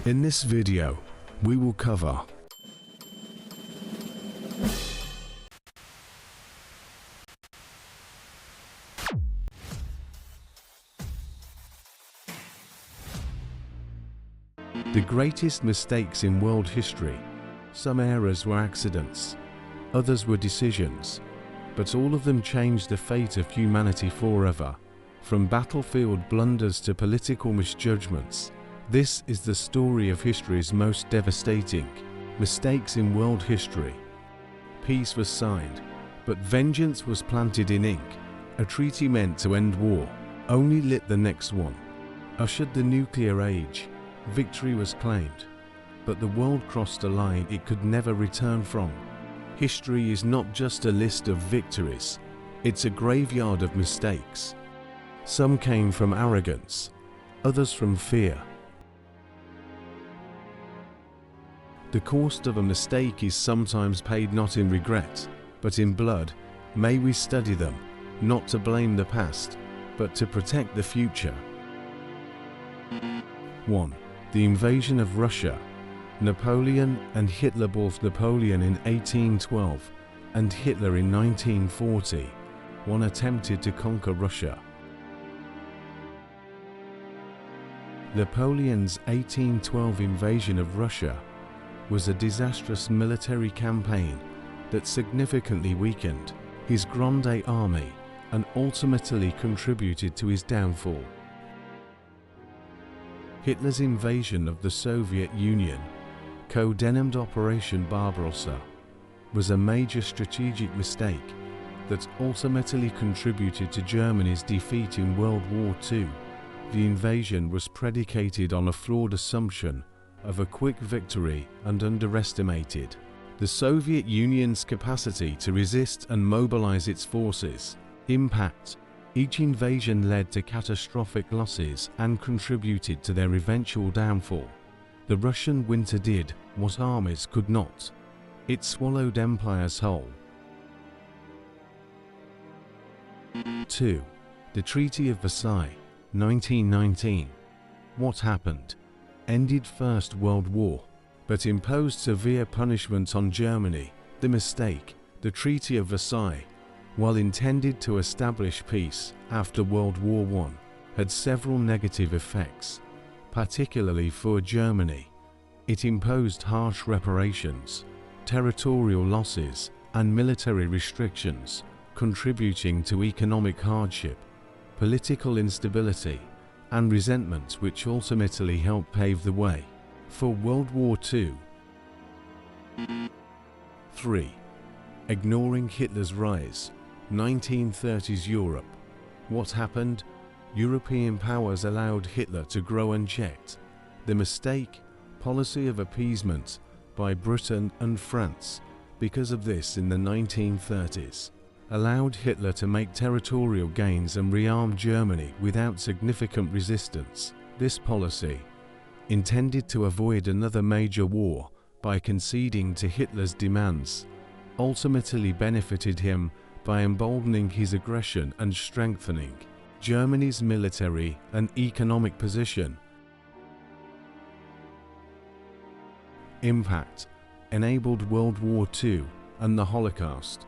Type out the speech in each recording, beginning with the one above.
In this video, we will cover the greatest mistakes in world history. Some errors were accidents, others were decisions, but all of them changed the fate of humanity forever. From battlefield blunders to political misjudgments, this is the story of history's most devastating mistakes in world history. Peace was signed, but vengeance was planted in ink. A treaty meant to end war only lit the next one. Ushered the nuclear age. Victory was claimed, but the world crossed a line it could never return from. History is not just a list of victories, it's a graveyard of mistakes. Some came from arrogance, others from fear. The cost of a mistake is sometimes paid not in regret, but in blood. May we study them, not to blame the past, but to protect the future. 1. The invasion of Russia. Napoleon and Hitler, both Napoleon in 1812 and Hitler in 1940, one attempted to conquer Russia. Napoleon's 1812 invasion of Russia was a disastrous military campaign that significantly weakened his Grande Army and ultimately contributed to his downfall. Hitler's invasion of the Soviet Union, codenamed Operation Barbarossa, was a major strategic mistake that ultimately contributed to Germany's defeat in World War II. The invasion was predicated on a flawed assumption of a quick victory and underestimated the Soviet Union's capacity to resist and mobilize its forces. Impact. Each invasion led to catastrophic losses and contributed to their eventual downfall. The Russian winter did what armies could not. It swallowed empires whole. 2. The Treaty of Versailles, 1919. What happened? Ended First World War, but imposed severe punishment on Germany. The mistake. The Treaty of Versailles, while intended to establish peace after World War I, had several negative effects, particularly for Germany. It imposed harsh reparations, territorial losses, and military restrictions, contributing to economic hardship, political instability, and resentment, which ultimately helped pave the way for World War II. 3. Ignoring Hitler's rise. 1930s Europe. What happened? European powers allowed Hitler to grow unchecked. The mistake? Policy of appeasement by Britain and France. Because of this, in the 1930s, allowed Hitler to make territorial gains and rearm Germany without significant resistance. This policy, intended to avoid another major war by conceding to Hitler's demands, ultimately benefited him by emboldening his aggression and strengthening Germany's military and economic position. Impact. Enabled World War II and the Holocaust.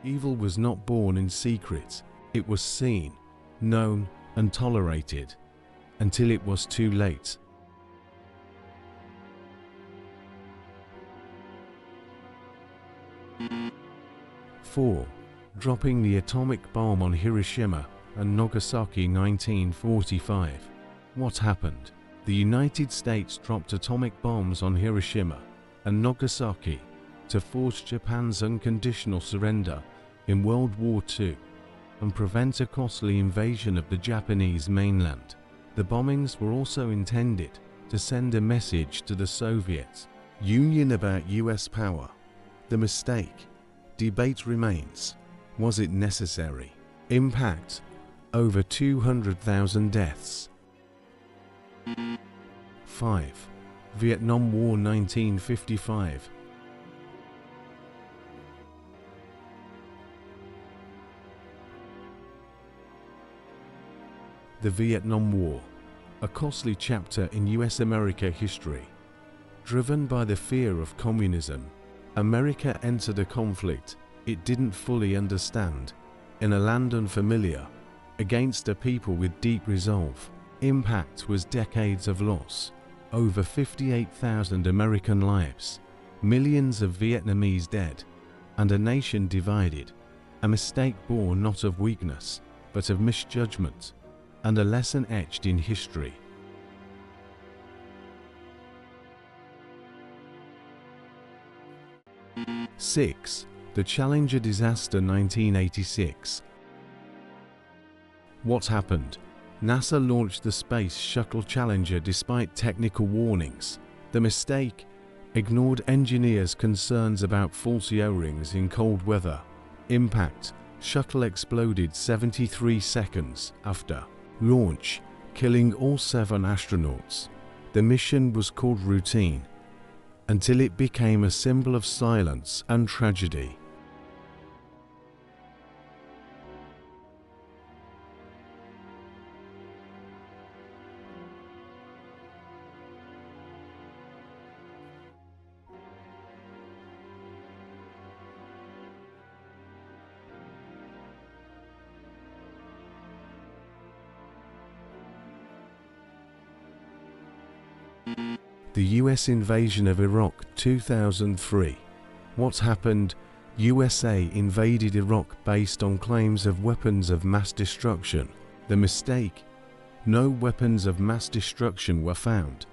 Evil was not born in secret. It was seen, known, and tolerated until it was too late. 4. Dropping the atomic bomb on Hiroshima and Nagasaki, 1945. What happened? The United States dropped atomic bombs on Hiroshima and Nagasaki to force Japan's unconditional surrender in World War II and prevent a costly invasion of the Japanese mainland. The bombings were also intended to send a message to the Soviet Union about US power. The mistake. Debate remains. Was it necessary? Impact. Over 200,000 deaths. 5. Vietnam War, 1955. The Vietnam War, a costly chapter in US-America history. Driven by the fear of communism, America entered a conflict it didn't fully understand, in a land unfamiliar, against a people with deep resolve. Impact was decades of loss, over 58,000 American lives, millions of Vietnamese dead, and a nation divided, a mistake born not of weakness, but of misjudgment, and a lesson etched in history. Six. The Challenger disaster 1986. What happened? NASA launched the Space Shuttle Challenger despite technical warnings. The mistake? Ignored engineers' concerns about faulty O-rings in cold weather. Impact: shuttle exploded 73 seconds after launch, killing all 7 astronauts. The mission was called routine, until it became a symbol of silence and tragedy. The US invasion of Iraq 2003. What happened? USA invaded Iraq based on claims of weapons of mass destruction. The mistake? No weapons of mass destruction were found.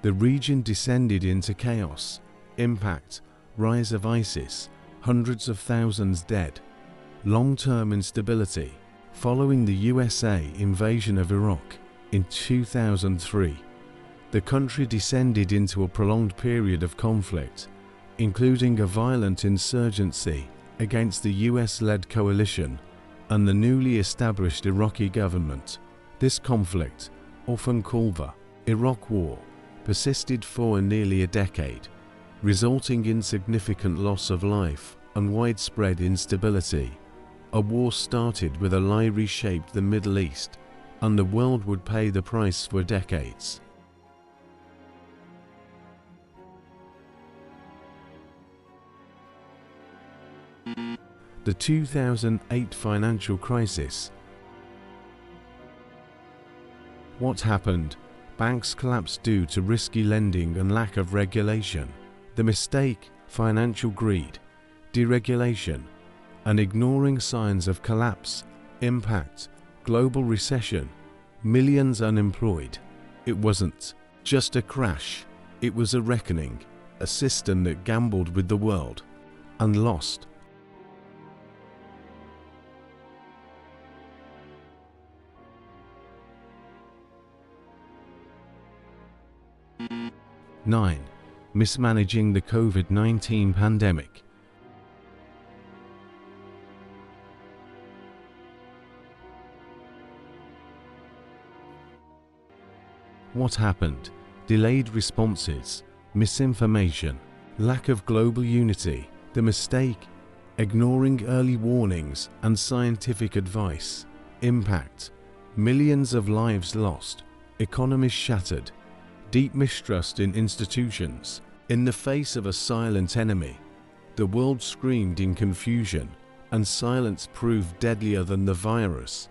The region descended into chaos. Impact: rise of ISIS, hundreds of thousands dead. Long-term instability. Following the USA invasion of Iraq in 2003, the country descended into a prolonged period of conflict, including a violent insurgency against the US-led coalition and the newly established Iraqi government. This conflict, often called the Iraq War, persisted for nearly a decade, resulting in significant loss of life and widespread instability. A war started with a lie reshaped the Middle East, and the world would pay the price for decades. The 2008 financial crisis. What happened? Banks collapsed due to risky lending and lack of regulation. The mistake? Financial greed, deregulation, and ignoring signs of collapse. Impact: global recession, millions unemployed. It wasn't just a crash, it was a reckoning, a system that gambled with the world and lost. Nine. Mismanaging the COVID-19 pandemic. What happened? Delayed responses, misinformation, lack of global unity. The mistake? Ignoring early warnings and scientific advice. Impact: millions of lives lost, economies shattered, deep mistrust in institutions. In the face of a silent enemy, the world screamed in confusion, and silence proved deadlier than the virus.